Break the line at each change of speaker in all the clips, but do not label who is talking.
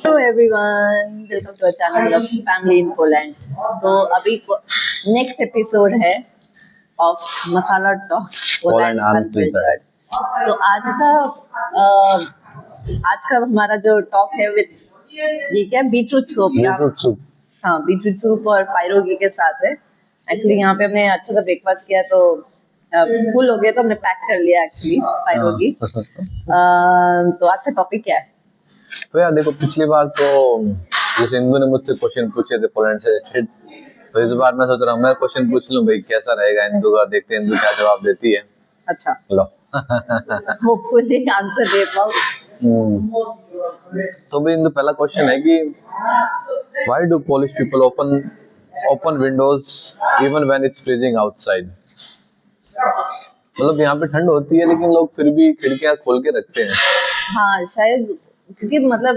Hello everyone, welcome to our channel of family in Poland. तो अभी next episode है of masala talk Poland unfiltered. तो आज का हमारा जो टॉक है विद ये क्या बीटरूट सूप हाँ, बीटरूट सूप और पायरोगी के साथ है। एक्चुअली यहाँ पे हमने अच्छा सा ब्रेकफास्ट किया तो फुल हो गया, तो हमने पैक कर लिया एक्चुअली पायरोगी। तो आज का टॉपिक क्या है?
तो यार देखो, पिछली बार तो जैसे इंदु ने मुझसे क्वेश्चन पूछे थे पोलैंड से रिलेटेड, तो इस बार मैं सोच रहा हूँ मैं क्वेश्चन पूछ लूँ भाई, कैसा रहेगा इंदु का, देखते हैं इंदु क्या जवाब देती है।
अच्छा,
लो
होपफुली आंसर दे पाओ।
तो भी इंदु, पहला क्वेश्चन है कि why do Polish people open Windows even when it's freezing outside. मतलब यहाँ पे ठंड होती है लेकिन लोग फिर भी खिड़कियां खोल के रखते हैं।
हाँ, शायद क्योंकि मतलब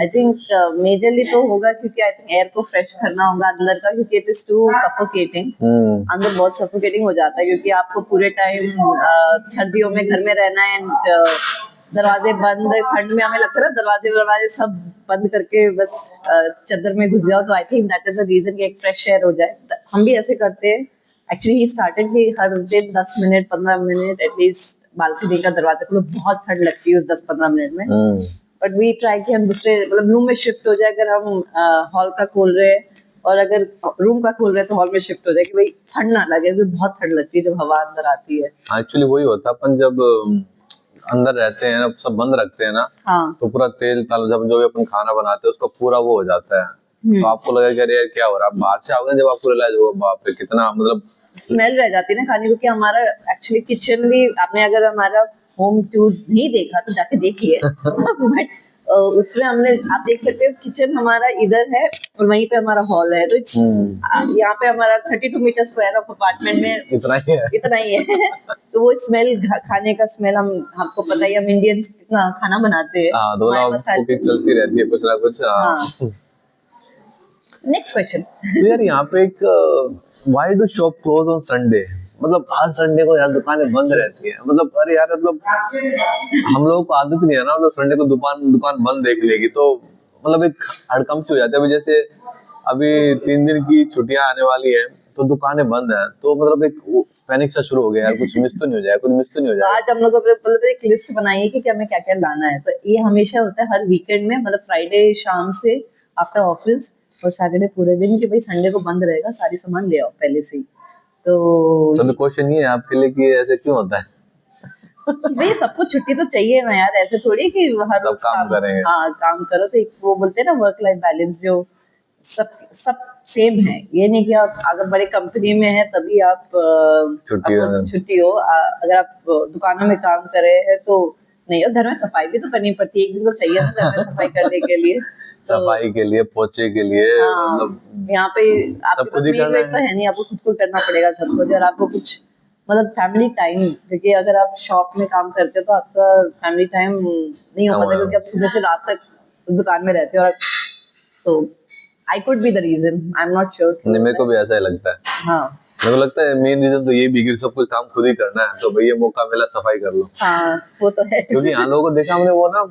आई थिंक मेजरली तो होगा क्योंकि आई थिंक एयर को फ्रेश करना होगा अंदर का, क्योंकि इट इज टू सफोकेटिंग। अंदर बहुत सफोकेटिंग हो जाता है क्योंकि आपको पूरे टाइम सर्दियों में घर में रहना है एंड दरवाजे बंद। ठंड में हमें लगता है ना दरवाजे सब बंद करके बस चादर में घुस जाओ। तो I think that is the reason कि एक फ्रेश एयर हो जाए। हम भी ऐसे करते हैं। एक्चुअली ही स्टार्टेड कि हर दिन 10 मिनट 15 मिनट एटलीस्ट बालकनी का दरवाजा खोलो। बहुत ठंड लगती है उस 10-15 मिनट में, बट वी ट्राई कि हम दूसरे मतलब रूम में शिफ्ट हो जाए। अगर हम हॉल का खोल रहे हैं और अगर रूम का खोल रहे हैं तो हॉल में शिफ्ट हो जाए कि भाई ठंड ना लगे, क्योंकि बहुत ठंड लगती है जब हवा अंदर आती है।
एक्चुअली वही होता है, अपन जब अंदर रहते हैं सब बंद रखते हैं ना, हाँ, तो पूरा तेल ताल जब जो भी अपन खाना बनाते हैं उसका पूरा वो हो जाता है। तो आपको लगा कि अरे क्या हो रहा है, बाहर से आओगे जब आपको रियलाइज होगा बाप रे कितना मतलब
स्मेल रह जाती है ना खाने को। कि हमारा एक्चुअली किचन भी आपने अगर हमारा होम टूर नहीं देखा तो जाके देखिए। बट उसमें हमने आप देख सकते हो किचन हमारा इधर है और वहीं पे हमारा हॉल है। तो इट्स यहाँ पे हमारा 32 मीटर स्क्वायर ऑफ अपार्टमेंट में इतना ही है। तो वो स्मेल, खाने का स्मेल, हमको पता ही हम इंडियंस कितना खाना बनाते हैं,
चलती रहती है कुछ ना कुछ।
Next question.
तो यार यहाँ पे एक why do shop close on Sunday. मतलब हर संडे को यार दुकानें बंद रहती है। मतलब अरे यार, मतलब हम लोगों को आदत नहीं है ना, मतलब संडे को दुकान बंद देख लेगी तो मतलब एक हड़कंप सी हो जाती है। अभी जैसे अभी 3 दिन की छुट्टियां आने वाली है तो दुकानें बंद है, तो मतलब एक पैनिक सा शुरू हो गया यार, कुछ मिस तो नहीं हो जाए, कुछ मिस तो नहीं हो जाए।
आज हम लोग मतलब एक लिस्ट बनाई है कि हमें क्या क्या लाना है। तो ये हमेशा होता है हर वीकेंड में, मतलब फ्राइडे शाम से आफ्टर ऑफिस और सैटरडे पूरे दिन कि भाई संडे को बंद रहेगा, सारी सामान ले आओ पहले से ही। तो
क्वेश्चन ये है आपके लिए कि ऐसे क्यों होता है?
भाई सबको छुट्टी तो चाहिए ना यार, ऐसे थोड़ी कि हर रोज काम करेंगे। हाँ, काम करो तो एक वो बोलते हैं ना वर्क लाइफ बैलेंस, जो सब सेम है। ये नहीं कि आप अगर बड़े कंपनी में है तभी आप छुट्टी हो। अगर आप दुकानों में काम कर रहे हैं तो नहीं हो। घर में सफाई भी तो करनी पड़ती है, एक दिन तो चाहिए ना घर में सफाई करने के लिए। तो
सफाई के लिए, पोछे के लिए,
मतलब यहाँ पे आपके पास मेड तो है नहीं, आपको खुद को करना पड़ेगा सब कुछ। और आपको कुछ मतलब फैमिली टाइम, क्योंकि अगर आप शॉप में काम करते हो तो आपका फैमिली टाइम नहीं हो पाता, क्योंकि आप सुबह से रात तक दुकान में रहते हो। तो I could be the reason, I am not sure.
मेरे को भी ऐसा ही लगता है। हाँ, मेरे को लगता है मेन रीजन तो ये भी कि सब कुछ काम खुद ही करना है, तो भैया मौका मिला सफाई कर लो।
हाँ, वो तो है।
क्योंकि यहाँ लोगों को देखा हमने, वो ना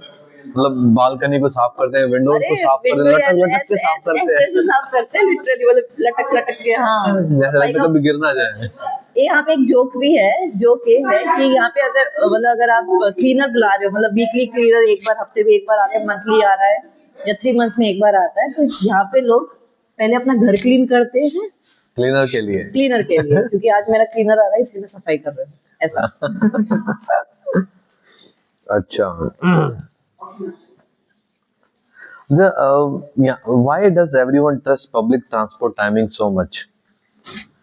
मतलब बालकनी को साफ करते हैं, विंडो को साफ करते हैं, लटक के साफ करते हैं
लिटरली, मतलब लटक के। हाँ,
जैसे कभी गिर ना जाए।
यहाँ पे एक जोक भी है। जोक ये है कि यहाँ पे अगर आप क्लीनर बुला रहे हो, मतलब वीकली क्लीनर एक बार हफ्ते में एक बार आता है, मंथली आ रहा है या 3 मंथ्स में एक बार आता है, तो यहाँ पे लोग पहले अपना घर क्लीन करते हैं
क्लीनर के लिए
क्योंकि आज मेरा क्लीनर आ रहा है इसलिए मैं सफाई कर रहा हूँ, ऐसा।
अच्छा, why does everyone trust public transport timing so much?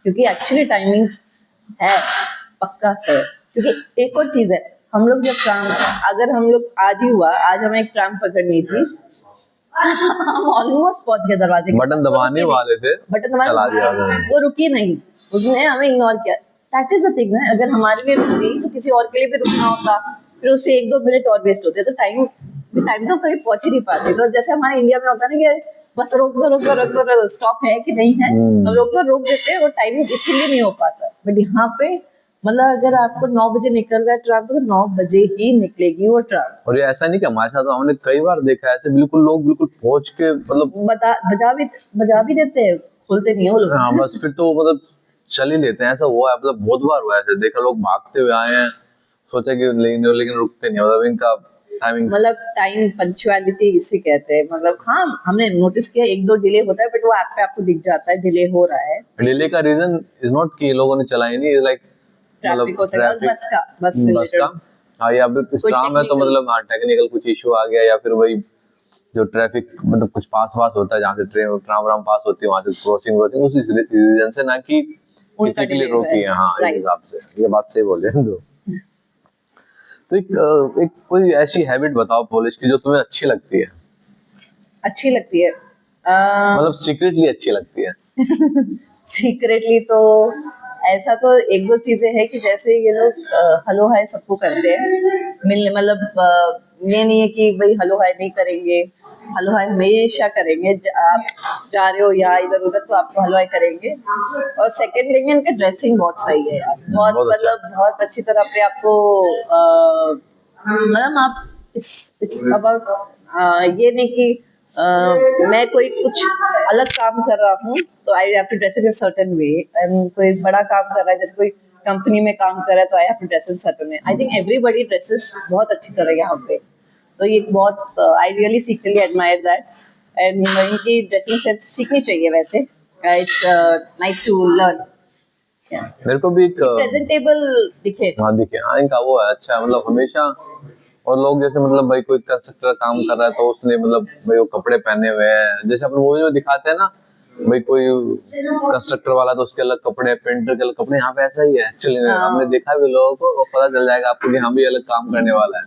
क्योंकि एक्चुअली टाइमिंग्स है, पक्का है। क्योंकि एक और चीज है, हम लोग जब अगर हम लोग आज ही हुआ, आज हमें एक ट्राम पकड़नी थी, हम ऑलमोस्ट पहुंच गए दरवाजे,
बटन दबाने वाले थे,
बटन दबाने, वो रुकी नहीं, उसने हमें इग्नोर किया। दैट इज द थिंग ना, अगर हमारे लिए रुकी तो किसी और के लिए भी रुकना होता, फिर उससे 1-2 मिनट और वेस्ट होते, तो टाइम तो कहीं पहुंच ही नहीं पाते। तो जैसे हमारे इंडिया में होता है ना कि बस रोक दो, स्टॉप है कि नहीं है, हम लोग तो रोक देते हैं और टाइम इसीलिए नहीं हो पाता। बट यहाँ पे मतलब अगर आपको 9 बजे निकल रहा है ट्राम तो 9 बजे ही निकलेगी वो ट्राम।
और ये ऐसा नहीं कि हमारे साथ, हमने कई बार देखा है ऐसे, बिल्कुल लोग बिल्कुल पहुंच के मतलब
बजा भी देते हैं, खोलते नहीं है वो लोग।
हाँ बस फिर तो मतलब चल ही लेते हैं। ऐसा हुआ है, मतलब बहुत बार हुआ है ऐसे, देखा लोग भागते हुए आए हैं, सोचा कि लेकिन रुकते नहीं, मतलब इनका टाइमिंग।
मतलब टाइम पंक्चुअलिटी इसे कहते हैं। मतलब हाँ, हमने नोटिस किया एक दो डिले होता है, बट वो ऐप पे आपको दिख जाता है डिले हो रहा है।
डिले का रीजन इज नॉट कि लोगों ने चलाई नहीं, इज लाइक
ट्रैफिक हो सकता है, बस का बस
बस
रिलेटेड
का। हाँ, या फिर
कोई
स्ट्राम है तो
टेक्निकल।
मतलब हाँ टेक्निकल कुछ इशू आ गया, या फिर वही जो ट्रैफिक मतलब कुछ पास पास होता है, जहाँ से ट्रेन ट्राम वाम पास होती है, वहां से क्रॉसिंग होती है, उस रीजन से, ना कि
उनका
किसी के लिए
डिले
रोकी
है,
है। हाँ, इस
राइट।
हिसाब से ये बात सही बोल रहे हैं तो। तो एक कोई ऐसी हैबिट बताओ पॉलिश की जो तुम्हें अच्छी लगती है,
अच्छी लगती है।
मतलब सीक्रेटली अच्छी लगती है।
सीक्रेटली तो ऐसा तो एक दो चीजें हैं कि जैसे ये लोग हलो हाय सबको करते हैं मिलने, मतलब ये नहीं है कि भाई हलो हाय नहीं करेंगे, हलो हाय हमेशा करेंगे। आप जा रहे हो यहाँ इधर उधर तो आपको हलो हाय करेंगे। और सेकंड थिंग, इनका ड्रेसिंग बहुत सही है यार, बहुत
बहुत अच्छा।
मतलब बहुत अच्छी तरह अपने आप को मतलब आप इट्स अबाउट ये नहीं कि मैं कोई कुछ अलग काम कर रहा हूँ तो I have to dress in a certain way, and कोई बड़ा काम कर रहा है जैसे कोई कंपनी में काम कर रहा है तो I have to dress in certain way. I think everybody dresses बहुत अच्छी तरह यहाँ पे, तो ये बहुत I really secretly admire that. And इनकी ड्रेसिंग सेंस सीखनी चाहिए वैसे, इट्स नाइस टू लर्न,
मेरे को भी एक
प्रेजेंटेबल दिखे।
हाँ देखिए, हाँ इनका वो है अच्छा है, मतलब हमेशा। और लोग जैसे मतलब भाई कोई कंस्ट्रक्टर काम कर रहा है तो उसने मतलब भाई वो कपड़े पहने हुए हैं, जैसे अपन मूवी में दिखाते हैं ना, भाई कोई कंस्ट्रक्टर वाला तो उसके अलग कपड़े, पेंटर के अलग कपड़े, यहाँ पे ऐसा ही है एक्चुअली। हमने
हाँ,
देखा भी लोगों को, वो पता चल जाएगा आपको कि हम भी अलग काम करने वाला है।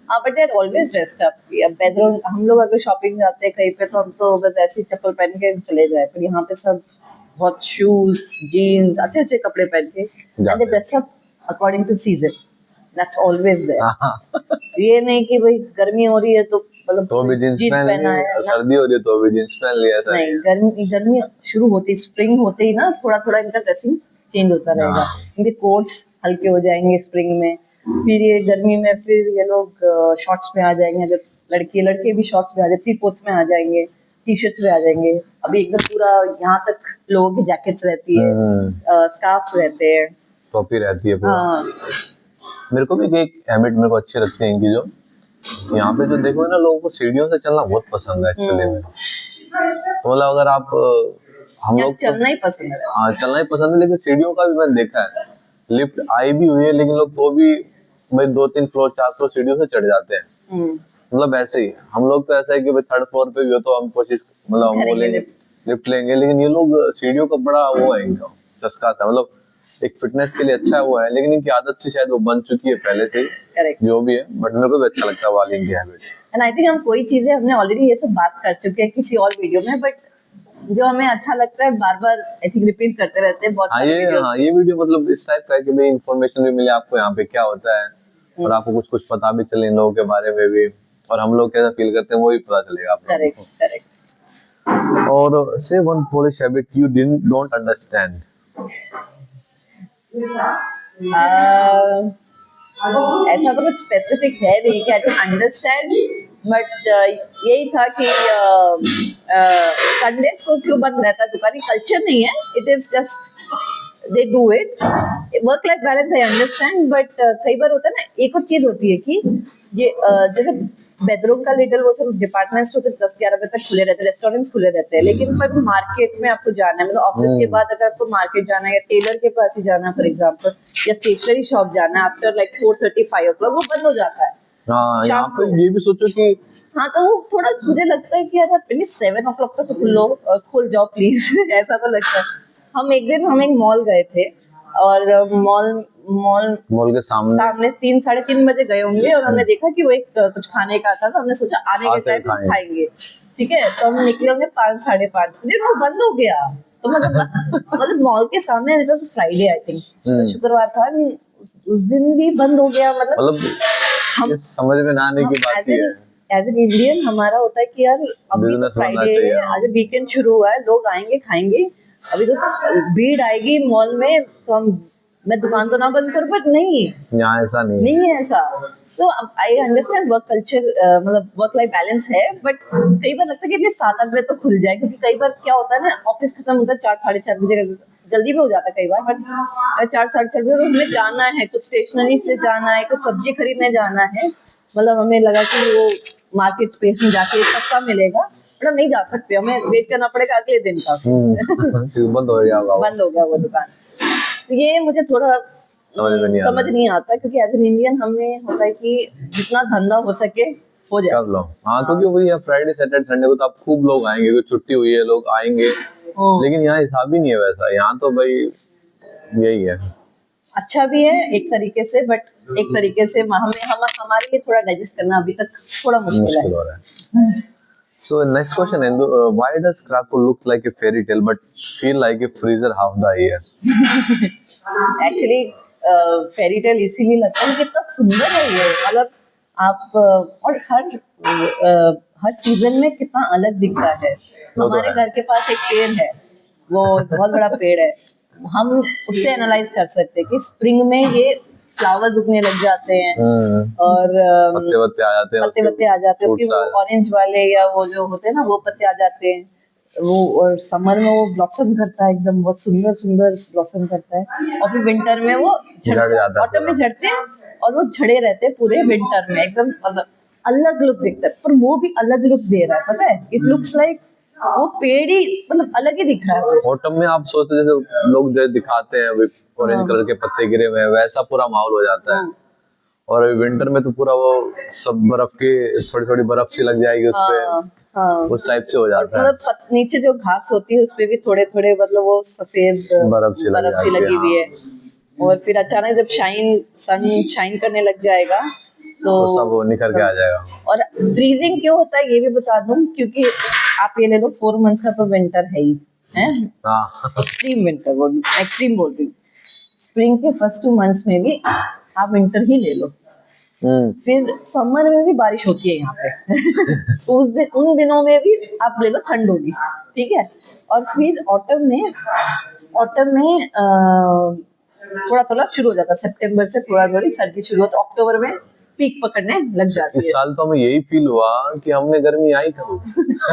हाँ, but they are always dressed up. अब बैकग्राउंड हम लोग अगर शॉपिंग जाते हैं कहीं पे तो हम तो बस ऐसे ही चप्पल पहन के चले जाए, पर यहाँ पे सब बहुत शूज, जीन्स, अच्छे अच्छे कपड़े पहन के, एंड दे
जाते हैं।
Dress up according to season. That's always there.
हाँ हाँ।
ये नहीं कि भाई गर्मी हो रही है तो मतलब
तो भी जींस
जीन्स
पहन
पहना
ली,
है
और
ना।
सर्दी हो रही है तो भी जींस पहन लिया, ऐसा नहीं
नहीं,
है।
गर्मी गर्मी शुरू होती, स्प्रिंग होते ही ना थोड़ा थोड़ा इनका ड्रेसिंग चेंज होता रहेगा।
हाँ।
इनके कोट्स हल्के हो जाएंगे स्प्रिंग में, फिर ये गर्मी में फिर ये लोग शॉर्ट्स में आ जाएंगे, जब लड़के लड़के भी शॉर्ट्स में आ जाएंगे, थ्री फोर्थ्स में आ जाएंगे, टी शर्ट्स में आ जाएंगे। अभी एकदम पूरा यहाँ तक लोगों की जैकेट्स रहती है, स्कार्फ्स रहते हैं।
टोपी रहती है पूरा।
हाँ,
मेरे को भी एक हैबिट मेरे को अच्छी लगती है इनकी, जो यहाँ पे जो देखो ना, लोगों को सीढ़ियों से चलना बहुत पसंद है एक्चुअली में। तो मतलब अगर आप हम
यहाँ
लोग तो
चलना ही पसंद है।
हाँ चलना ही पसंद है, लेकिन सीढ़ियों का भी मैंने देखा है, लिफ्ट आई भी हुई है लेकिन लोग तो भी भाई 2-3 फ्लोर 4 फ्लोर सीढ़ियों से चढ़ जाते हैं।
हम्म,
मतलब ऐसे ही हम लोग तो ऐसा है कि भाई थर्ड फ्लोर पे भी हो तो हम कोशिश, मतलब हम वो
करेंगे
लेंगे,
लिफ्ट।
लिफ्ट लेंगे, लेकिन ये लोग सीढ़ियों का बड़ा वो है इनका चस्का था। मतलब एक फिटनेस के लिए अच्छा है वो है, लेकिन इनकी आदत से शायद वो बन चुकी है पहले से ही,
करेक्ट।
जो भी है, बट मेरे को भी अच्छा लगता है वाली इनकी हैबिट।
एंड आई थिंक हम कोई चीजें हमने ऑलरेडी ये सब बात कर चुके हैं किसी और वीडियो में, बट जो हमें अच्छा लगता है बार बार आई थिंक रिपीट करते रहते हैं बहुत सारे वीडियोस
हाँ
में।
ये वीडियो मतलब इस टाइप का है कि भाई इन्फॉर्मेशन भी मिले आपको यहाँ पे क्या होता है, और आपको कुछ कुछ पता भी चले इन लोगों के बारे में भी, और हम लोग कैसा फील करते हैं वो भी पता चलेगा आप लोगों
करेक्ट,
को।
करेक्ट।
और से one Polish habit you didn't don't understand.
ऐसा तो कुछ स्पेसिफिक है नहीं कि आई कैन अंडरस्टैंड, बट यही था कि संडेज को क्यों बंद रहता है दुकान, कल्चर नहीं है, it is just they do it. Work life balance I understand, but कई बार होता है ना, एक और चीज होती है कि ये जैसे बेडरूम का लिटिल वो सब डिपार्टमेंट स्टोर तो 10-11 बजे तक खुले रहते हैं, रेस्टोरेंट्स खुले रहते हैं, लेकिन पर मार्केट में आपको जाना है, मतलब ऑफिस के बाद अगर आपको मार्केट जाना है या टेलर के पास ही जाना है फॉर एग्जांपल, या स्टेशनरी शॉप जाना है आफ्टर लाइक 4:30-5 o'clock वो बंद हो जाता है
हाँ, यहाँ
शाम
पे
को।
ये भी सोचो कि
हाँ, तो वो थोड़ा मुझे लगता है कि यार प्लीज 7 o'clock तक तो खुल जाओ प्लीज। ऐसा तो लगता है। हम एक मॉल गए थे, और मॉल मॉल
मॉल के सामने
सामने 3-3:30 बजे गए होंगे, और हमने देखा कि वो एक कुछ खाने का था, तो हमने सोचा आने के
आके
टाइम
खाएंगे।
खाएंगे। ठीक है, तो हम निकले होंगे 5-5:30, लेकिन वो बंद हो गया। तो मतलब मॉल के सामने, it was Friday I think, शुक्रवार था, उस दिन भी बंद हो गया। मतलब
ये समझ में ना आने की बात ही है।
एज एन इंडियन हमारा होता है कि यार अभी तो
बिजनेस बनना
फ्राइडे
चाहिए,
है,
हाँ।
आज वीकेंड शुरू हुआ है, लोग आएंगे खाएंगे, अभी तो भीड़ आएगी मॉल में, तो हम मैं दुकान तो ना बंद करूँ, बट नहीं,
यहाँ ऐसा नहीं है।
नहीं है ऐसा। तो आई अंडरस्टैंड वर्क कल्चर, मतलब वर्क लाइफ बैलेंस है, बट कई बार लगता है कि एटलीस्ट 7-8 बजे तो खुल जाए, क्योंकि कई बार क्या होता है ना, ऑफिस खत्म होता है 4-4:30 बजे, जल्दी भी हो जाता है कई बार, बट 4-4:30 बजे हमें जाना है, कुछ स्टेशनरी से जाना है, कुछ सब्जी खरीदने जाना है, मतलब हमें लगा कि वो मार्केट स्पेस में जाके सस्ता मिलेगा, बट हम नहीं जा सकते, हमें वेट करना पड़ेगा अगले दिन का।
बंद हो गया होगा वो।
बंद हो गया वो दुकान। तो ये मुझे थोड़ा समझ नहीं आता, क्योंकि एज एन इंडियन हमें होता है कि जितना धंधा हो सके हो जाए,
कर लो। हाँ, क्योंकि वही है, फ्राइडे सैटरडे संडे को तो आप खूब लोग आएंगे, क्योंकि छुट्टी हुई है, लोग आएंगे। लेकिन यहाँ हिसाब ही नहीं है वैसा, यहाँ तो भाई यही है।
अच्छा भी है एक तरीके से, बट एक तरीके से हमारे लिए थोड़ा डाइजेस्ट करना अभी तक थोड़ा मुश्किल
हो रहा है। So next question, Indu, why does Krakow look like a fairy tale but feel like a freezer half the year?
Actually fairy tale इसीलिए लगता है कि कितना सुंदर है ये, मतलब आप और हर सीजन में कितना अलग दिखता है। हमारे घर के पास एक पेड़ है, वो बहुत बड़ा पेड़ है, हम उससे एनालाइज कर सकते हैं कि स्प्रिंग में ये फ्लावर्स उगने लग जाते हैं, और
पत्ते
आ जाते हैं उसके, वो ऑरेंज वाले या वो जो होते हैं ना वो पत्ते आ जाते हैं वो, और समर में वो ब्लॉसम करता है, एकदम बहुत सुंदर सुंदर ब्लॉसम करता है, और फिर विंटर में वो ऑटम में झड़ते हैं, और वो झड़े रहते हैं पूरे विंटर में, एकदम मतलब अलग लुक दिखता है, पर वो भी अलग लुक दे रहा है, पता है, इट लुक्स लाइक वो पेड़ ही मतलब अलग ही दिख रहा है।
ऑटम में आप सोचते जैसे लोग जो दिखाते हैं ऑरेंज कलर के पत्ते गिरे हुए हैं, वैसा पूरा माहौल हो जाता है, और विंटर में तो पूरा वो सब बर्फ के थोड़ी थोड़ी बर्फ सी लग जाएगी उस पे, उस टाइप से हो जाता है,
मतलब नीचे जो घास होती है उसपे भी थोड़े थोड़े मतलब वो सफेद
बर्फ सी
लगी हुई है, और फिर अचानक जब सन शाइन करने लग जाएगा तो
सब वो निखर के आ जाएगा।
और फ्रीजिंग क्यों होता है ये भी बता दूं, क्योंकि आप ये ले लो 4 मंथ्स का तो विंटर है ही है, एक्सट्रीम विंटर, वो एक्सट्रीम बोल रही हूँ, स्प्रिंग के फर्स्ट 2 मंथ्स में भी आप विंटर ही ले लो, फिर समर में भी बारिश होती है यहाँ पे उन दिनों में भी आप ले लो ठंड होगी, ठीक है, और फिर ऑटम में थोड़ा थोड़ा शुरू हो जाता है, सितंबर से थोड़ा थोड़ी सर्दी शुरू होती है, अक्टूबर में पीक पकड़ने लग जाती है।
इस साल तो हमें यही फील हुआ कि हमने गर्मी आई कभी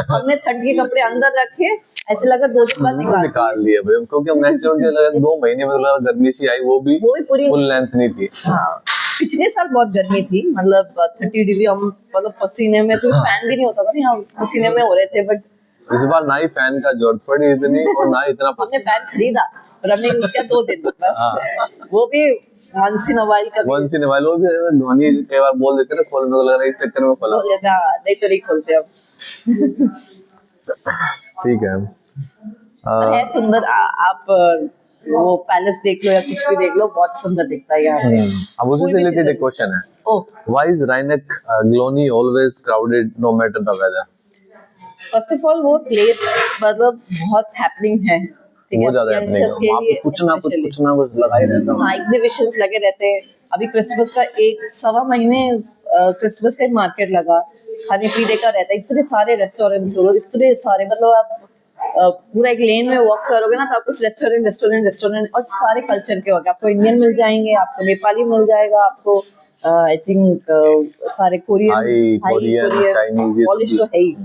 हमने ठंड के कपड़े अंदर रखे, ऐसे लगा 2 दिन बाद
निकाल दिए भाई, क्योंकि मैक्सिमम 2 महीने में गर्मी सी आई, वो भी
पूरी
फुल लेंथ नहीं थी।
पिछले साल बहुत गर्मी थी, मतलब 30 डिग्री, हम मतलब पसीने में, तो फैन भी नहीं होता था, हम पसीने में हो रहे थे, बट
इस बार ना ही फैन का जरूरत पड़ी इतनी, और ना इतना
हमने फैन खरीदा और हमने यूज किया 2 दिन बस, वो भी once in a while,
वो भी ध्वनि कई बार बोल देते ना, खोलने को लग रहा है, इस चक्कर में खोला
लेता, नहीं तो नहीं खोलते हम।
ठीक है,
है सुंदर, आप वो पैलेस देख लो या कुछ भी देख लो, बहुत सुंदर दिखता है यहाँ पे।
अब उसी से रिलेटेड एक क्वेश्चन है, why is Rheineck Glonny always crowded no matter the weather?
First of all वो प्लेस मतलब बहुत हैपनिंग है,
बहुत ज्यादा हैपनिंग है, वहाँ पे कुछ ना कुछ लगा ही रहता है।
हाँ, एग्जीबिशंस लगे रहते हैं, अभी क्रिसमस का 1-1.25 महीने क्रिसमस का मार्केट लगा, खाने पीने का रहता है, इतने सारे रेस्टोरेंट्स, इतने सारे, मतलब आप पूरा एक लेन में वॉक करोगे ना तो आपको रेस्टोरेंट और सारे कल्चर के होंगे, आपको इंडियन मिल जाएंगे, आपको नेपाली मिल जाएगा, आपको आई थिंक सारे कोरियन चाइनीज पॉलिश तो है ही,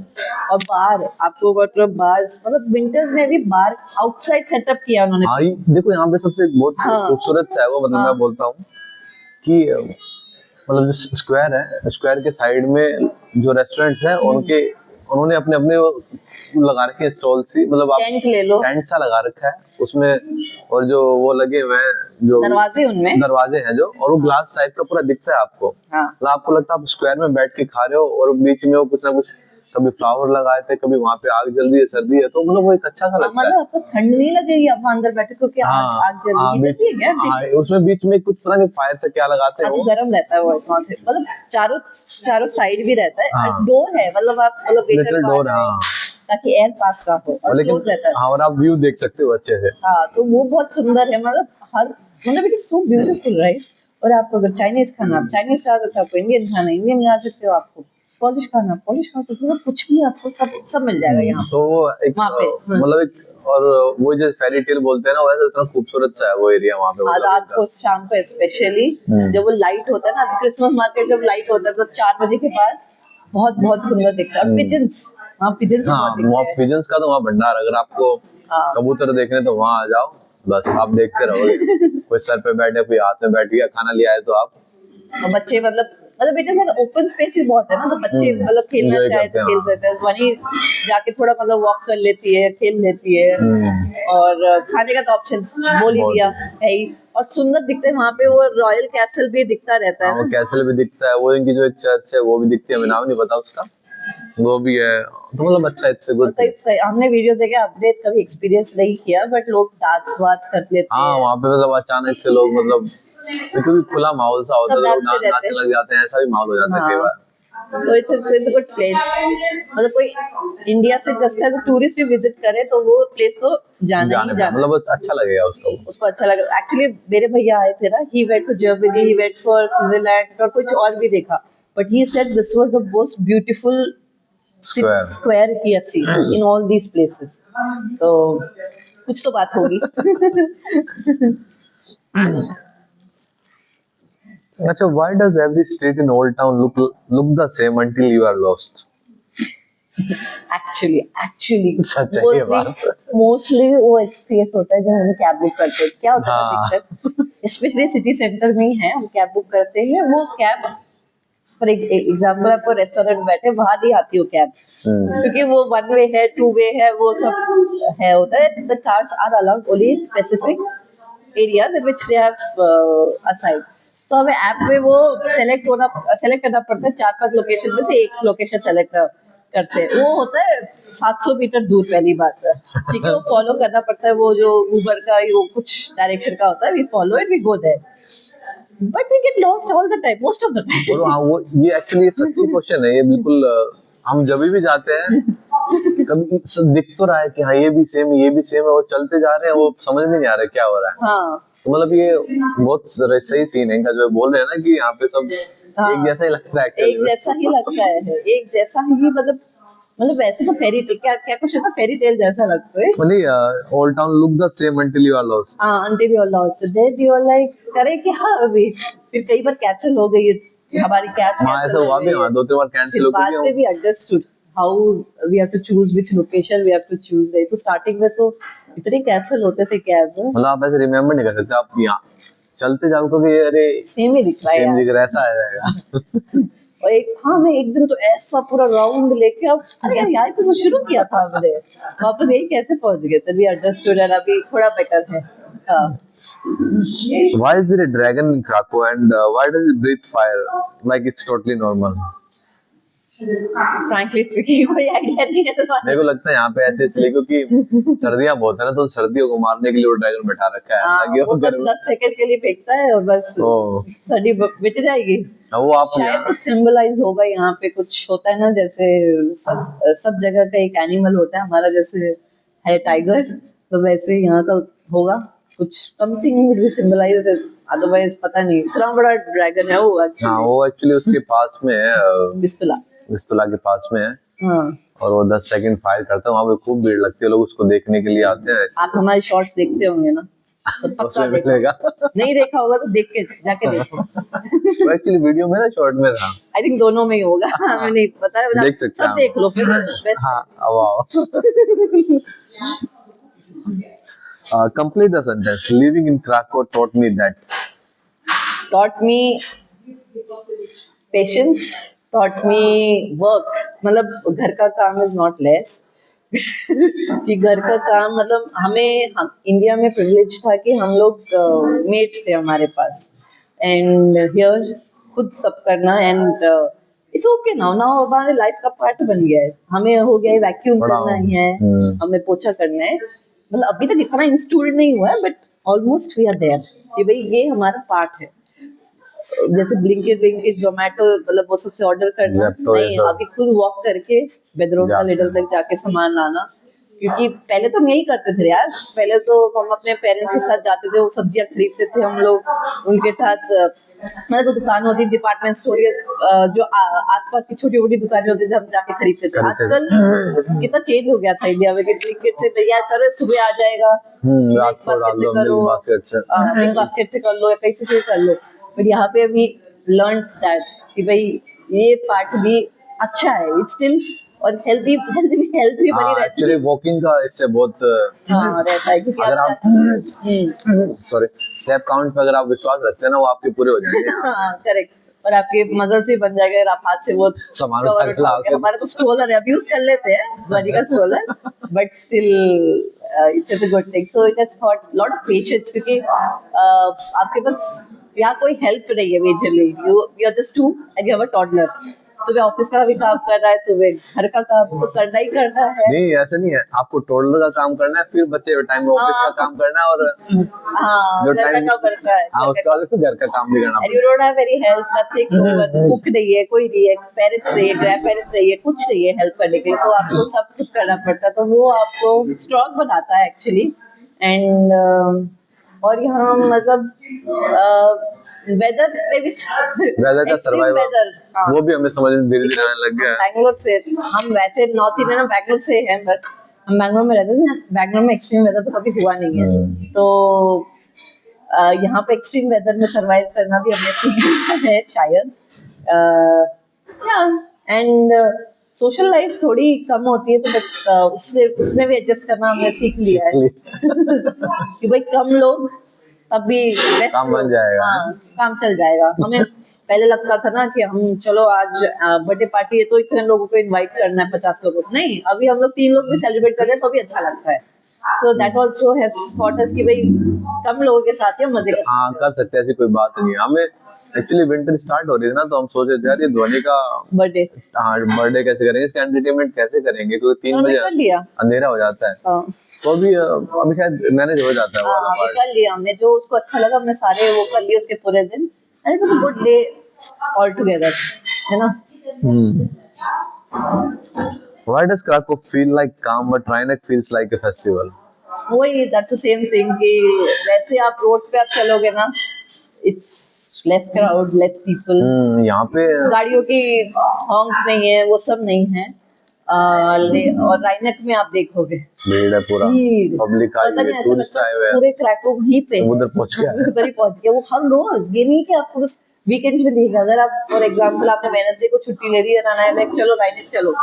और बार आपको मतलब बार्स, मतलब विंटर्स में भी बार आउटसाइड सेटअप किया उन्होंने।
हाँ, देखो यहाँ पे सबसे बहुत खूबसूरत सा है वो, मतलब मैं बोलता हूँ कि मतलब जो स्क्वायर है, स्क्वायर के साइड में जो रेस्टोरेंट्स हैं उन्होंने अपने लगा रखे हैं स्टॉल सी, मतलब आप
टेंट ले लो,
टेंट सा लगा रखा है उसमें, और जो वो लगे हुए हैं जो दरवाजे हैं जो, और वो ग्लास टाइप का पूरा दिखता है आपको, मतलब आपको लगता है आप स्क्वायर में बैठ के खा रहे हो, और बीच में वो कुछ ना कुछ कभी फ्लावर लगाए थे, कभी वहाँ पे आग जल रही है, सर्दी है, तो मतलब वो एक अच्छा सा लगता है,
मतलब आपको ठंड नहीं लगेगी आप अंदर बैठे, क्योंकि आग जल रही है,
उसमें बीच में कुछ पता नहीं फायर से क्या लगाते हैं,
गर्म रहता है वो वहाँ से, मतलब चारों साइड भी रहता है, डोर है, मतलब आप मतलब डोर, ताकि एयर पास ना हो, और क्लोज रहता है,
और आप व्यू देख सकते हो अच्छे से।
हाँ, तो वो बहुत सुंदर है, मतलब it is so beautiful, right. और आपको अगर चाइनीज खाना, आप चाइनीज खा सकते हो, आपको इंडियन खाना इंडियन खा सकते हो, आपको पॉलिश खा सकते हो, कुछ भी आपको सब मिल जाएगा यहाँ।
तो वो एक मतलब एक और वो जो फेरी टेल बोलते हैं ना, वैसे इतना खूबसूरत सा है वो एरिया वहाँ पे,
हाँ,
मतलब
रात को शाम को स्पेशली जब वो लाइट होता है ना, क्रिसमस मार्केट जब लाइट होता है तो 4 बजे के बाद बहुत बहुत सुंदर दिखता है। पिजन्स, वहाँ पिजन्स
हाँ,
बहुत दिखते
वहाँ
हैं।
पिजन्स का तो वहाँ भंडार, अगर आपको
हाँ।
कबूतर देखने तो वहाँ आ जाओ, बस आप देखते रहोगे। कोई सर पे बैठे, कोई हाथ में बैठ गया, खाना लिया है तो आप
और बच्चे मतलब बेटे सर ओपन स्पेस भी बहुत है ना, तो बच्चे मतलब खेलना
enjoy
चाहे
करते
तो
हैं,
खेल
हाँ।
सकते हैं, वहीं जाके थोड़ा मतलब वॉक कर लेती है, खेल लेती है। और खाने का तो ऑप्शन बोल ही
बहुत
दिया है ही। और सुंदर दिखते हैं वहाँ पे, वो रॉयल कैसल भी दिखता रहता
हाँ,
है
वो
ना।
कैसल भी दिखता है, वो इनकी जो एक चर्च है वो भी दिखती है, हमें नाम नहीं पता उसका, वो भी है, तो मतलब अच्छा, इट्स गुड।
हमने वीडियो देखे, अपडेट कभी एक्सपीरियंस नहीं किया, बट लोग डांस वांस कर लेते
हाँ,
हैं,
वहाँ पे मतलब अचानक से लोग, मतलब क्योंकि खुला माहौल सा होता है
सब
तो लोग
नाचते रहते
नाचने
हैं।
लग जाते हैं, ऐसा भी माहौल हो जाता है कई
हाँ,
बार।
तो इट्स गुड प्लेस। मतलब कोई इंडिया से जस्ट एज टूरिस्ट भी विजिट करे तो वो प्लेस तो जाना
जाने
ही
पे
जाना है।
मतलब अच्छा लगेगा उसको।
उसको अच्छा लगा। एक्चुअली मेरे भैया आए थे ना, he went to Germany, he went for Switzerland और कुछ और भी देखा, but he said this was the most beautiful
square.
Square he has seen in all these places. तो कुछ तो बात होगी।
अच्छा, why does every street in Old Town look the same until you are lost?
Actually
सच है ये बात।
मोस्टली वो एक्सपीरियंस होता है जब हम कैब बुक करते हैं। क्या होता है ना
हाँ।
दिक्कत, स्पेशली सिटी सेंटर में ही है, हम कैब बुक करते हैं, वो कैब फॉर एग्जाम्पल आपको रेस्टोरेंट बैठे वहां नहीं आती वो कैब, क्योंकि वो 1 वे है, 2 वे है, वो सब है होता है। The cars are allowed only in specific areas in which they have aside. तो हमें ऐप में वो सेलेक्ट करना पड़ता है, 4-5 लोकेशन में से एक लोकेशन सेलेक्ट करते हैं। वो होता है 700 मीटर दूर, पहली बात है, ठीक है। वो फॉलो करना पड़ता है, वो जो उबर का वो कुछ डायरेक्शन का होता है, we follow it, we go there, but we get lost all the time, most of the
और
टाइम।
हाँ, वो ये एक्चुअली सच्ची क्वेश्चन है ये, बिल्कुल। हम जब भी जाते हैं कभी दिख तो रहा है कि हाँ ये भी सेम है, ये भी सेम है, और चलते जा रहे हैं, वो समझ में नहीं आ रहा क्या हो रहा है।
हाँ,
तो मतलब ये बहुत सही सीन है इनका, जो बोल रहे हैं ना कि यहाँ पे सब एक जैसा ही लगता है एक्चुअली
एक
में।
जैसा ही लगता है, एक जैसा ही, मतलब वैसे तो फेरी टेल, क्या क्या कुछ है ना, फेरी टेल जैसा लगता है।
नहीं, old town look the same until you are lost।
हाँ, until you are lost, then you are like करे कि हाँ अभी, फिर कई बार कैंसिल हो गई है हमारी कैब,
हाँ, ऐसा
कैंसिल हो
हुआ भी,
गई है।
हाँ 2-3 बार कैंसिल
फिर
हो
बाद
गई।
में भी understood how we have to choose which location we have to choose. तो स्टार्टिंग में तो इतने कैंसिल होते थे कैब,
मतलब आप ऐसे रिमेम्बर नहीं कर सकते, आप यहाँ चलते जाओ क्योंकि अरे
सेम ही दिख रहा है
सेम
यार।
दिख रहा है, ऐसा आ जाएगा।
और हाँ, मैं एक दिन तो ऐसा पूरा राउंड लेके, अब अरे यार यहाँ तो शुरू किया था हमने, वापस यही कैसे पहुंच गए, तभी अंडरस्टूड, और अभी थोड़ा बेटर है। हाँ।
Why is there a dragon in Krakow and why does it breathe fire like it's totally normal?
Frankly speaking कोई आइडिया नहीं है तुम्हारा।
मेरे को लगता है यहाँ पे ऐसे इसलिए क्योंकि सर्दियाँ बहुत है ना, तो सर्दियों को मारने के लिए वो ड्रैगन बैठा रखा है,
हाँ,
ताकि
वो
वो गर्म।
10 सेकंड के लिए फेंकता है और बस
ओ,
ठंडी मिट जाएगी।
वो आप
शायद कुछ सिंबलाइज होगा यहाँ पे, कुछ होता है ना, जैसे सब जगह का एक एनिमल होता है, हमारा जैसे है टाइगर, तो वैसे यहाँ का होगा कुछ, something will be symbolised, otherwise पता नहीं। इतना बड़ा ड्रैगन है वो
हाँ,
एक्चुअली,
वो एक्चुअली उसके पास में है,
बिस्तुला।
बिस्तुला के पास में है,
हाँ,
और वो 10 सेकंड फायर करता है, वहाँ पे खूब भीड़ लगती है, लोग उसको देखने के लिए आते हैं।
आप हमारे शॉर्ट्स देखते होंगे ना, तो पक्का
उसमें
देखो,
मिलेगा।
नहीं देखा होगा तो देख के जाके देखो।
वो एक्चुअली वीडियो में ना, शॉर्ट में था।
आई थिंक दोनों में ही होगा, हमें नहीं पता है,
देख सकते हैं
सब
आप।
देख लो फिर, बेस्ट।
हाँ, wow. Complete the sentence. Living in Krakow taught me that.
taught me patience, taught me work, मतलब घर का काम is not less। कि घर का काम मतलब हम इंडिया में प्रिविलेज था कि हम लोग मेट्स थे हमारे पास, एंड हियर खुद सब करना, एंड इट्स ओके नाउ, हमारे लाइफ का पार्ट बन गया है। हमें हो गया है वैक्यूम
बड़ा
करना ही है, हमें पोछा करना है, मतलब अभी तक इतना इंस्टॉल्ड नहीं हुआ है, but almost we are there कि भाई ये हमारा पार्ट है। जैसे ब्लिंकिट जोमेटो, मतलब वो सबसे ऑर्डर करना
Zepto ये
नहीं,
सब।
अभी खुद वॉक करके बेडरूम का लेडर तक जाके सामान लाना, क्योंकि पहले तो हम यही करते थे यार, पहले तो हम अपने पेरेंट्स के साथ जाते थे, वो सब्जियां खरीदते थे हम लोग उनके साथ, मतलब दुकान होती, डिपार्टमेंट स्टोर, जो आसपास की छोटी मोटी दुकानें होती थी, हम जाके खरीदते थे। आजकल कितना चेंज हो गया था इंडिया में कि ब्लिंकिट से भैया करो, सुबह आ जाएगा,
रात को डाल दो मिल्क बास्केट से,
बिग बास्केट से कर लो या कहीं से कर लो। बट यहाँ पे अभी लर्न दैट कि भाई ये पार्ट भी अच्छा है, इट्स स्टिल, और हेल्थ भी बनी रहती
एक्चुअली
है।
वॉकिंग का इससे बहुत
रहता है क्योंकि
अगर आप सॉरी स्टेप काउंट पे अगर आप विश्वास रखते हैं ना, वो आपके पूरे हो जाएंगे।
हाँ करेक्ट, और आपके मजल से बन जाएगा अगर आप हाथ से वो
सामान
कवर
उठा के
उठा
लाओगे।
के। हमारे तो स्ट्रोलर है, अभी यूज कर लेते हैं बॉडी का stroller, but still it's a good thing. So it has taught lot of patience, क्योंकि आपके पास यहाँ कोई हेल्प नहीं है majorly, you are just two and you have a toddler. तुम्हें ऑफिस का भी काम कर रहा है, तुम्हें घर का काम तो करना ही करना है।
नहीं ऐसा नहीं है, आपको टोडलर का काम करना है, फिर बच्चे के टाइम में ऑफिस का काम करना है, और
हाँ
जो
घर का
टाइम
काम करता है,
हाँ उसके बाद फिर घर का काम भी करना
and you don't have any help, nothing, no one, cook नहीं है, कोई नहीं है, पेरेंट्स नहीं है, ग्रैंड पेरेंट्स नहीं है, कुछ नहीं है हेल्प करने के लिए, तो आपको सब कुछ करना पड़ता है, तो वो आपको स्ट्रॉन्ग बनाता है एक्चुअली। एंड और यहाँ मतलब वेदर भी
वेदर का
एक्सट्रीम
सर्वाइवल,
वेदर,
वो भी हमें समझ में धीरे धीरे आने लग गया है।
बैंगलोर से, हम वैसे नॉर्थ इंडियन में बैंगलोर से हैं, बट हम बैंगलोर में रहते थे, बैंगलोर में एक्सट्रीम वेदर तो कभी हुआ नहीं है, तो यहाँ पे एक्सट्रीम वेदर में सरवाइव करना भी हमने सीख लिया है शायद। एंड सोशल लाइफ थोड़ी कम होती है, तो बट उसमें भी एडजस्ट करना हमने सीख लिया है कि भाई कम लोग तब भी बेस्ट
काम बन जाएगा।
हाँ काम चल जाएगा। हमें पहले लगता था ना कि हम चलो आज बर्थडे पार्टी है तो इतने लोगों को इनवाइट करना है, 50 लोगों को, नहीं, अभी हम लोग 3 लोग भी सेलिब्रेट कर रहे हैं तो भी अच्छा लगता है। So that also has taught us कि भाई कम लोगों के साथ ही हम मजे कर सकते
हाँ कर सकते हैं, ऐसी कोई बात नहीं है। हमें एक्चुअली विंटर स्टार्ट हो रही है ना, तो हम सोच रहे थे यार ये धोनी का
हैं। बर्थडे
हाँ बर्थडे कैसे करेंगे, इसका एंटरटेनमेंट कैसे करेंगे, क्योंकि 3
हमने
बजे
कर लिया।
अंधेरा हो जाता है,
हाँ
तो अभी शायद मैनेज हो जाता है वो वाला
अभी
पार्ट।
कर लिया हमने, जो उसको अच्छा लगा हमने सारे वो कर लिए उसके पूरे दिन, and it was a good day all together, है ना।
Why does Krakow feel like calm but Rheineck feels like a festival?
वही दैट्स द सेम थिंग कि वैसे आप रोड पे आप चलोगे ना, it's less crowd, less people,
यहाँ पे
गाड़ियों की हॉन्क नहीं है, वो सब नहीं है। और राइनेक में आप देखोगे
भीड़ है, पूरा
भीड़,
पब्लिक
पता
आई
नहीं
है,
ऐसा
टूरिस्ट
लगता
आए
है
हुए हैं,
पूरे क्रैको वहीं पे
उधर पहुंच गया है।
उधर ही पहुंच गया। वो हर रोज, ये नहीं कि आपको बस वीकेंड में देगा। अगर आप फॉर एग्जांपल आपने वेडनेसडे को छुट्टी ले ली है, ना चलो राइनेक चलो,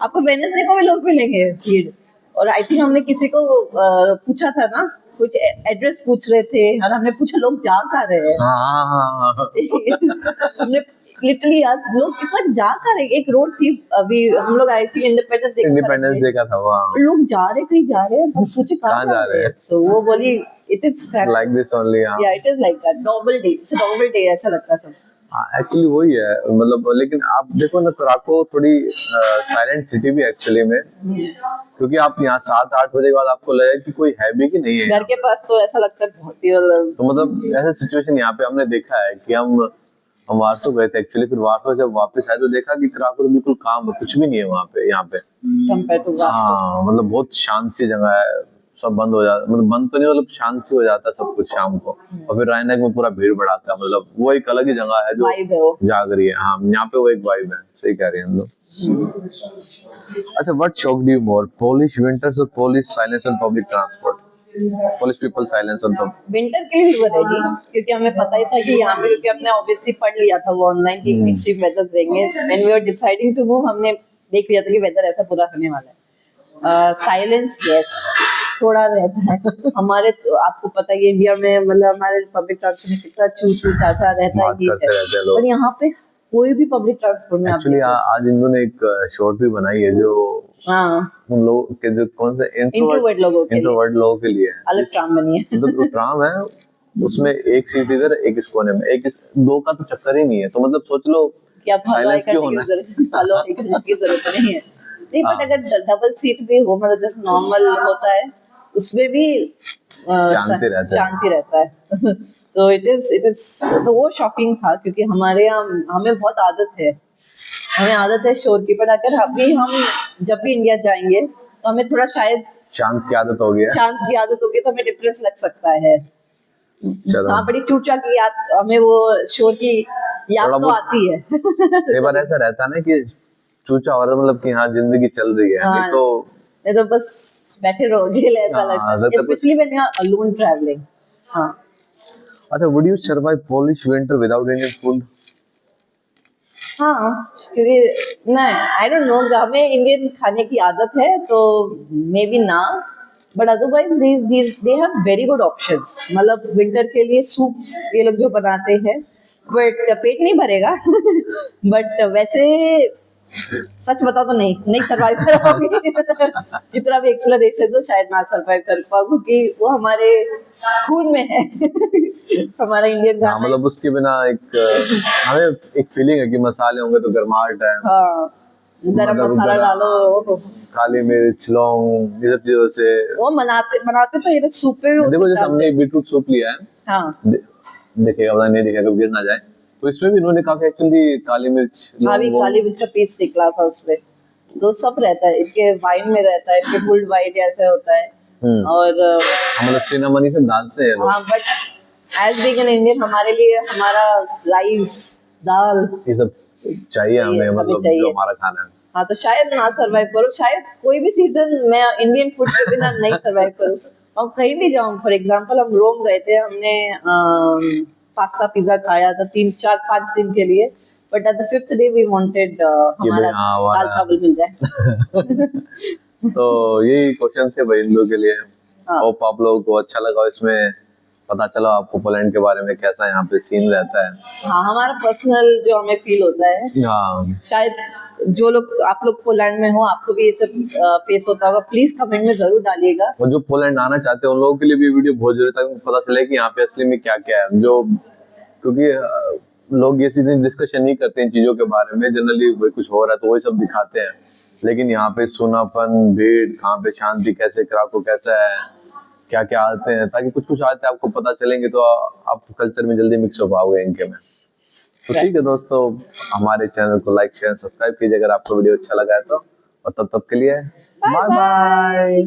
आपको वेडनेसडे को भी लोग मिलेंगे भीड़। और आई थिंक हमने किसी को पूछा था ना, कुछ एड्रेस पूछ रहे थे और हमने पूछा लोग जा कहाँ रहे हैं।
हाँ
हमने लिटरली आज लोग कितना जा कर रहे, एक रोड थी, अभी हम लोग आए थे
इंडिपेंडेंस डे का था वहाँ,
लोग जा रहे कहीं जा रहे हैं, हम पूछे कहाँ
जा रहे हैं,
तो वो बोली it is
like this only. हाँ
या it is like that, normal day, it's a normal day ऐसा लगता सब।
एक्चुअली वही है, मतलब लेकिन आप देखो ना, कराको थोड़ी साइलेंट सिटी भी एक्चुअली में, क्योंकि आप यहाँ 7-8 बजे के बाद आपको लगेगा कि कोई है भी कि नहीं है
घर के पास, तो ऐसा लगता है बहुत ही
तो मतलब ऐसा सिचुएशन यहाँ पे हमने देखा है कि हम वार्सो गए थे एक्चुअली, फिर वार्सो जब वापस आए तो देखा कि कराको बिल्कुल काम है, कुछ भी नहीं है वहाँ पे, यहाँ पे
कंपेयर टू
हाँ मतलब बहुत शांत सी जगह है, सब बंद हो जाता, मतलब बंद तो नहीं, मतलब शांत सी हो जाता है सब कुछ शाम को। और फिर रायनेक में पूरा भीड़ बढ़ाता है, मतलब वो एक अलग ही जगह है जो
वाइब है वो।
जाग रही है। हाँ यहाँ पे वो एक वाइब है, सही कह रही है हम लोग। अच्छा, what shocked you more, Polish winters और Polish silence on public transport? Polish people silence on public
winter के लिए भी रहेगी, क्योंकि हमें पता ही था कि यहाँ पे, क्योंकि हमने ऑब्वियसली पढ़ लिया था वो ऑनलाइन की एक्सट्रीम वेदर देंगे, when we were deciding to move हमने देख लिया था कि वेदर ऐसा पूरा होने वाला है। साइलेंस यस थोड़ा रहता है हमारे, तो आपको पता है इंडिया में, मतलब हमारे पब्लिक ट्रांसपोर्ट में कितना चू चू चाचा रहता है, और यहाँ पे कोई भी पब्लिक ट्रांसपोर्ट में
एक्चुअली आज इन दोनों ने एक शॉर्ट भी बनाई है जो उन लोग के, जो कौन से
इंट्रोवर्ट
लोगों के लिए
अलग ट्राम बनी है।
मतलब ट्राम है, उसमें एक सीट इधर, एक इस कोने में, दो का तो चक्कर ही नहीं है, तो मतलब सोच लो
कि आप
साइलेंस क्यों होना
की जरूरत नहीं है। नहीं, बट अगर डबल सीट भी हो, मतलब जैसे नॉर्मल होता है, उसमें भी
शांति
रहता है। तो इट इज तो वो शॉकिंग था, क्योंकि हमारे यहाँ हमें बहुत आदत है शोर की, पर अगर अभी हम जब भी इंडिया जाएंगे तो हमें थोड़ा शायद
शांत की आदत हो गई है।
शांत की आदत होगी तो हमें डिफरेंस लग सकता है।
चलो
हाँ, बड़ी चूचा की याद, हमें वो शोर की याद
थोड़ा
तो
बहुत
आती है।
कई बार ऐसा रहता है ना कि चूचा हो रहा है, मतलब कि हाँ जिंदगी चल रही है, नहीं
हाँ,
तो
नहीं तो बस बैठे रहोगे ऐसा लगता
हाँ,
है,
रहता कुछ।
Specially when you are alone travelling. हाँ
अच्छा, would you survive Polish winter without Indian food?
हाँ, क्योंकि नहीं, आई डोंट नो, हमें इंडियन खाने की आदत है तो मे बी ना, but otherwise they have very good options. मतलब विंटर के लिए सूप्स ये लोग जो बनाते हैं, बट पेट नहीं भरेगा। बट वैसे सच बता तो नहीं सरवाइव कर पाऊंगी। कितना भी एक्सप्लेनेशन तो शायद ना सरवाइव कर पाऊँ, क्योंकि वो हमारे खून में है। हमारा इंडियन
हाँ,
खाना
मतलब उसके बिना एक हमें एक फीलिंग है कि मसाले होंगे तो गर्माहट है,
हाँ, गरम
मतलब
मसाला डालो।
काली मिर्च, लौंग, ये सब चीजों से।
वो बनाते बनाते तो ये लोग सूप पे भी वो
देखो
सब
जैसे
डालते
हमने
हैं।
बीटरूट सूप लिया है,
हाँ
देखेगा पता नहीं, दिखेगा गिर ना जाए, तो इसमें भी इन्होंने काफी एक्चुअली काली मिर्च,
हाँ, भी
लौंग वोंग।
काली मिर्च का पीस निकला था उसमें, तो सब रहता है इनके वाइन में, रहता है इनके पुल्ड वाइन ऐसे होता है। और
हम मतलब सिनेमनी से डालते हैं लोग,
हाँ, but as being an Indian हमारे लिए हमारा राइस दाल
ये सब चाहिए हमें,
हमें
मतलब जो
चाहिए।
हमारा खाना है।
हाँ, तो शायद ना सरवाइव करूँ, शायद कोई भी सीजन मैं इंडियन फूड के बिना नहीं सरवाइव करूँ। और कहीं भी जाऊँ, फॉर एग्जांपल हम रोम गए थे, हमने पास्ता पिज्जा खाया था 3 4 5 दिन के लिए, but at the 5th day we wanted
कि भाई
हमारा
हाँ
दाल
हमारा
चावल मिल जाए।
तो यही क्वेश्चन थे भाई इन लोगों के लिए।
हाँ
होप आप लोगों को अच्छा लगा, इसमें पता चला आपको पोलैंड के बारे में कैसा यहाँ पे सीन रहता है।
हाँ, हमारा पर्सनल जो हमें फील होता है,
हाँ,
शायद जो लोग, आप लोग पोलैंड में हो, आपको भी ये सब फेस होता होगा, प्लीज कमेंट में जरूर डालिएगा।
और जो पोलैंड आना चाहते हैं उन लोगों के लिए भी वीडियो बहुत जरूरी है, ताकि उनको पता चले कि यहाँ पे असली में क्या क्या है। जो क्योंकि लोग ये सीधे डिस्कशन नहीं करते इन चीजों के बारे में, जनरली वही कुछ हो रहा है तो वही सब दिखाते हैं, लेकिन यहाँ पे सुनापन, भीड़, कहाँ पे शांति, कैसे क्राको कैसा है, क्या क्या आते हैं, ताकि कुछ कुछ आते हैं आपको पता चलेंगे तो आप कल्चर में जल्दी मिक्स हो पाओगे इनके में। तो ठीक है दोस्तों, हमारे चैनल को लाइक शेयर सब्सक्राइब कीजिए अगर आपको वीडियो अच्छा लगा है तो, और तब तक के लिए बाय बाय।